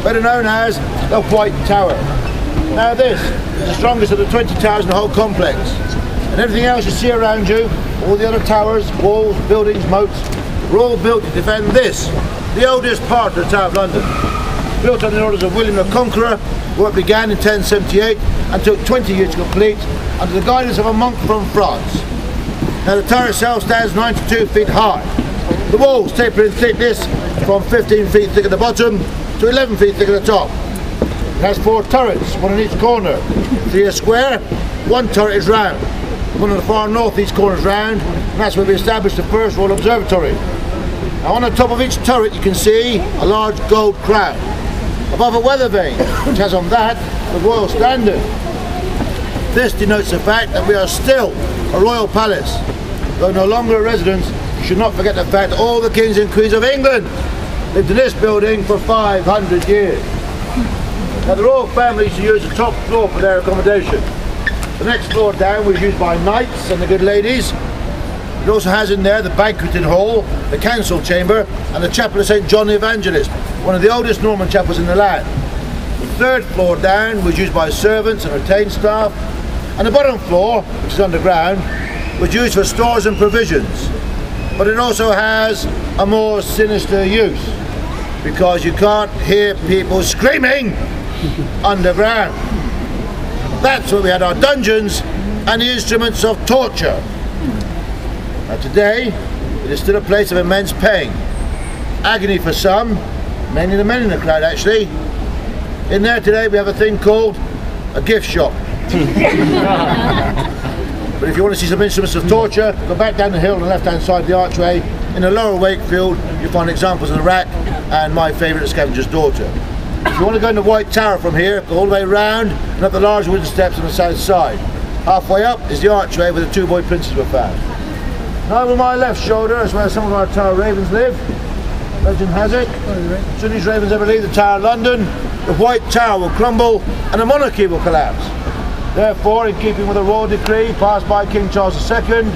better known as the White Tower. Now this is the strongest of the 20 towers in the whole complex. And everything else you see around you, all the other towers, walls, buildings, moats, were all built to defend this, the oldest part of the Tower of London. Built on the orders of William the Conqueror, work began in 1078 and took 20 years to complete under the guidance of a monk from France. Now the tower itself stands 92 feet high. The walls taper in thickness from 15 feet thick at the bottom to 11 feet thick at the top. It has 4 turrets, one in each corner. 3 are square, 1 turret is round. One on the far northeast corner is round, and that's where we established the first Royal Observatory. Now on the top of each turret you can see a large gold crown, above a weather vane, which has on that the Royal Standard. This denotes the fact that we are still a royal palace. Though no longer a residence, you should not forget the fact that all the kings and queens of England lived in this building for 500 years. Now the royal family used to use the top floor for their accommodation. The next floor down was used by knights and the good ladies. It also has in there the banqueting hall, the council chamber and the chapel of St. John the Evangelist, one of the oldest Norman chapels in the land. The third floor down was used by servants and retained staff, and the bottom floor, which is underground, was used for stores and provisions. But it also has a more sinister use, because you can't hear people screaming underground. That's where we had our dungeons and the instruments of torture. Now today, it is still a place of immense pain. Agony for some, mainly the men in the crowd actually. In there today we have a thing called a gift shop. But if you want to see some instruments of torture, go back down the hill on the left hand side of the archway. In the lower Wakefield you'll find examples of the rack and my favourite, Scavenger's Daughter. If you want to go in the White Tower from here, go all the way round and up the large wooden steps on the south side. Halfway up is the archway where the 2 boy princes were found. Now over my left shoulder is where some of our Tower ravens live. Legend has it, should these ravens ever leave the Tower of London, the White Tower will crumble and the monarchy will collapse. Therefore, in keeping with a royal decree passed by King Charles II,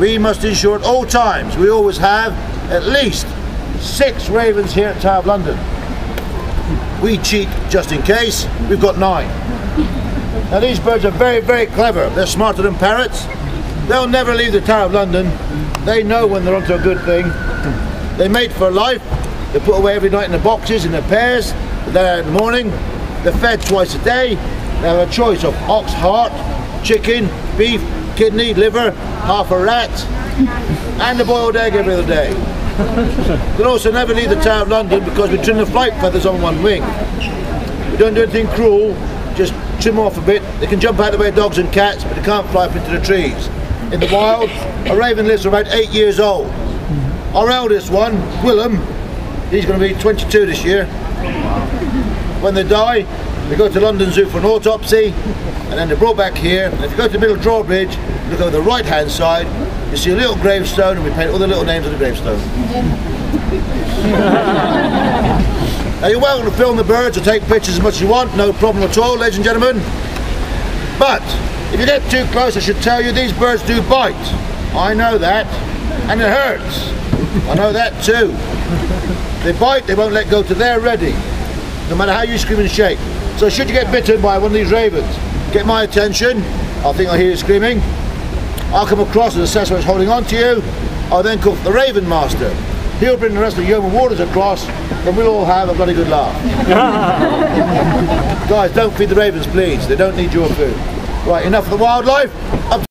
we must ensure at all times we always have at least 6 ravens here at Tower of London. We cheat just in case, we've got 9. Now these birds are very, very clever. They're smarter than parrots. They'll never leave the Tower of London. They know when they're onto a good thing. They mate for life. They're put away every night in the boxes in their pairs. They're out in the morning. They're fed twice a day. They have a choice of ox heart, chicken, beef, kidney, liver, half a rat, and a boiled egg every other day. They'll also never leave the Tower of London because we trim the flight feathers on one wing. We don't do anything cruel, just trim off a bit. They can jump out the way of dogs and cats, but they can't fly up into the trees. In the wild, a raven lives for about 8 years old. Our eldest one, Willem, he's going to be 22 this year. When they die, they go to London Zoo for an autopsy, and then they're brought back here. And if you go to the middle drawbridge, look over the right hand side, you see a little gravestone, and we paint all the little names on the gravestone. Now you're welcome to film the birds or take pictures as much as you want, no problem at all, ladies and gentlemen. But if you get too close, I should tell you these birds do bite. I know that, and it hurts. I know that too. They bite, they won't let go till they're ready, no matter how you scream and shake. So should you get bitten by one of these ravens, get my attention, I think I'll hear you screaming. I'll come across and assess what's holding on to you. I'll then call for the Raven Master. He'll bring the rest of the yeoman warders across, and we'll all have a bloody good laugh. Guys, don't feed the ravens, please. They don't need your food. Right, enough of the wildlife. Up